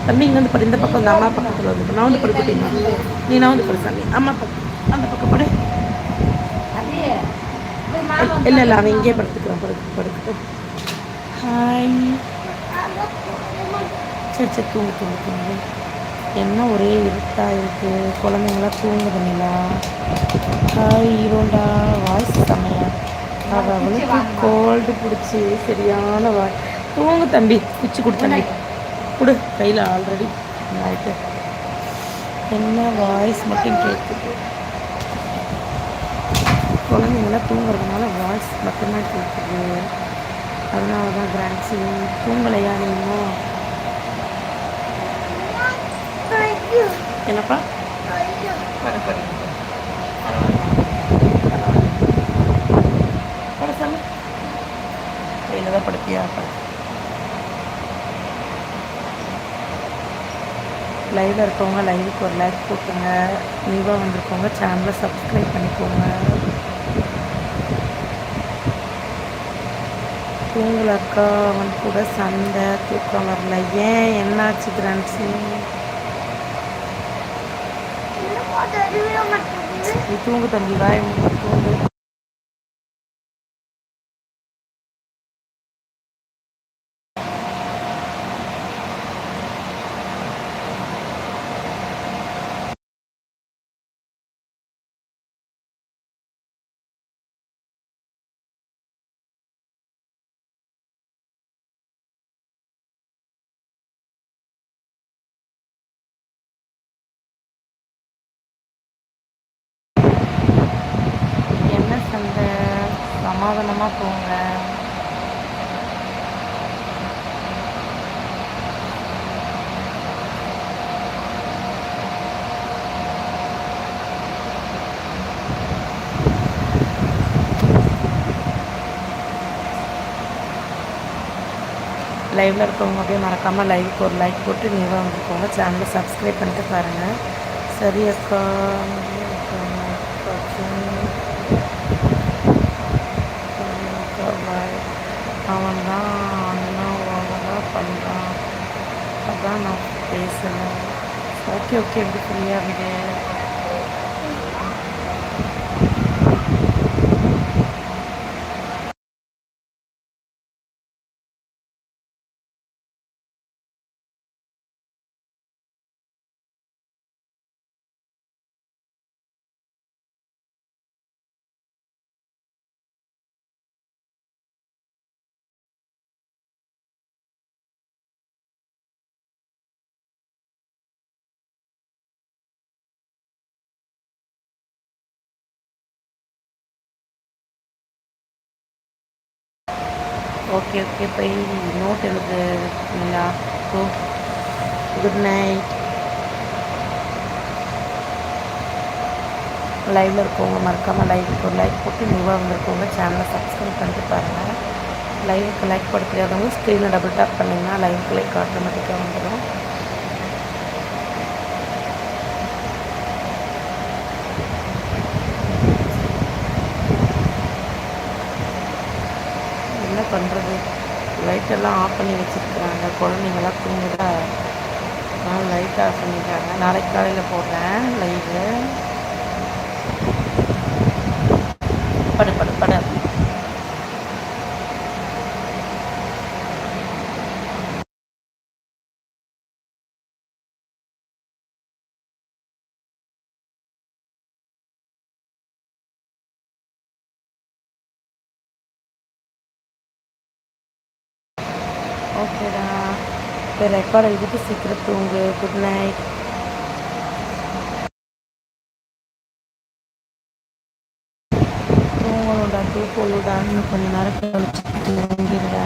தம்பி இங்கேருந்து படி, இந்த பக்கம் வந்து அம்மா பக்கத்தில் வந்து நான் வந்து படுக்கட்டீங்க. நீ நான் வந்து படு சாமி, அம்மா பக்கம் அந்த பக்கம் படு. இல்லை இல்லை அவன் இங்கேயே படுத்துக்கிறான், படுக்கட்டும். ஹாய். சரி சரி தூங்கு தூங்கு தூங்கு. என்ன ஒரே இருட்டாக இருக்குது, குழந்தைங்களாம் தூங்குதுங்களா? ஹாய் ஈரோண்டா, வாய்ஸ் செம்மையா. அவளுக்கு கோல்டு பிடிச்சி சரியான வாய். தூங்கு தம்பி, குச்சி கொடு தம்பி, கொடு கையில் ஆல்ரெடி ஆயிட்டு. என்ன வாய்ஸ் மட்டும் கேட்குது, குழந்தைங்களாம் தூங்குறதுனால வாய்ஸ் மட்டும்தான் கேட்குது. அதனால தான் கிராண்ட்ஸி தூங்கலையா நீங்களும்? என்னப்பா பட சாமி, கையில் தான் படுத்தியா? லைவில் இருக்கவங்க லைவுக்கு ஒரு லைக் போட்டுங்க. நியூவாக வந்திருக்கவங்க சேனலை சப்ஸ்கிரைப் பண்ணிக்கோங்க. தூங்கலக்கா, அவன் கூட சண்டை, தூக்கம் வரல. ஏன் என்னாச்சு கிராண்ட்ஸி? நீ தூங்கு தம்பி, வாய் தூங்கு. என்ன சண்டை? சமாதானமாக போங்க. லைவில் இருக்கவங்க அப்படியே மறக்காமல் லைவுக்கு ஒரு லைக் போட்டு நியூவாக வந்திருக்கவங்க சேனலை சப்ஸ்கிரைப் பண்ணிட்டு பாருங்கள். சரி அக்கா. அவன் தான் அண்ணா ஓவராக பண்ணுறான், அதான் நான் பேசுகிறேன். ஓகே ஓகே, எப்படி ஃப்ரீயாக இருந்து. ஓகே ஓகே, போய் நோட் எழுதுங்களா? ஓ, குட் நைட். லைவில் இருக்கவங்க மறக்காமல் லைவுக்கு ஒரு லைக் போட்டு நியூவாக வந்திருக்கவங்க சேனலை சப்ஸ்கிரைப் பண்ணிட்டு பாருங்கள். லைவுக்கு லைக் போட தெரியாதவங்க ஸ்க்ரீனில் டபுள் டேப் பண்ணிங்கன்னா லைவுக்கு லைக் ஆட்டோமேட்டிக்காக வந்துடும். என்ன பண்ணுறது, லைட்டெல்லாம் ஆஃப் பண்ணி வச்சுருக்குறாங்க, குழந்தைங்களாம் தூங்குதா, அதனால் லைட் ஆஃப் பண்ணிட்டாங்க. நாளைக்கு காலையில் போடுறேன் லைவு. படு படு படு. ஓகேடா, இப்போ ரெக்கார்ட் எழுதிட்டு சீக்கிரம் தூங்கு. Good night. தூங்கணும்டா, தூக்கணும்டா, இன்னும் கொஞ்சம் நேரம் கழிச்சு தூங்கிடுடா.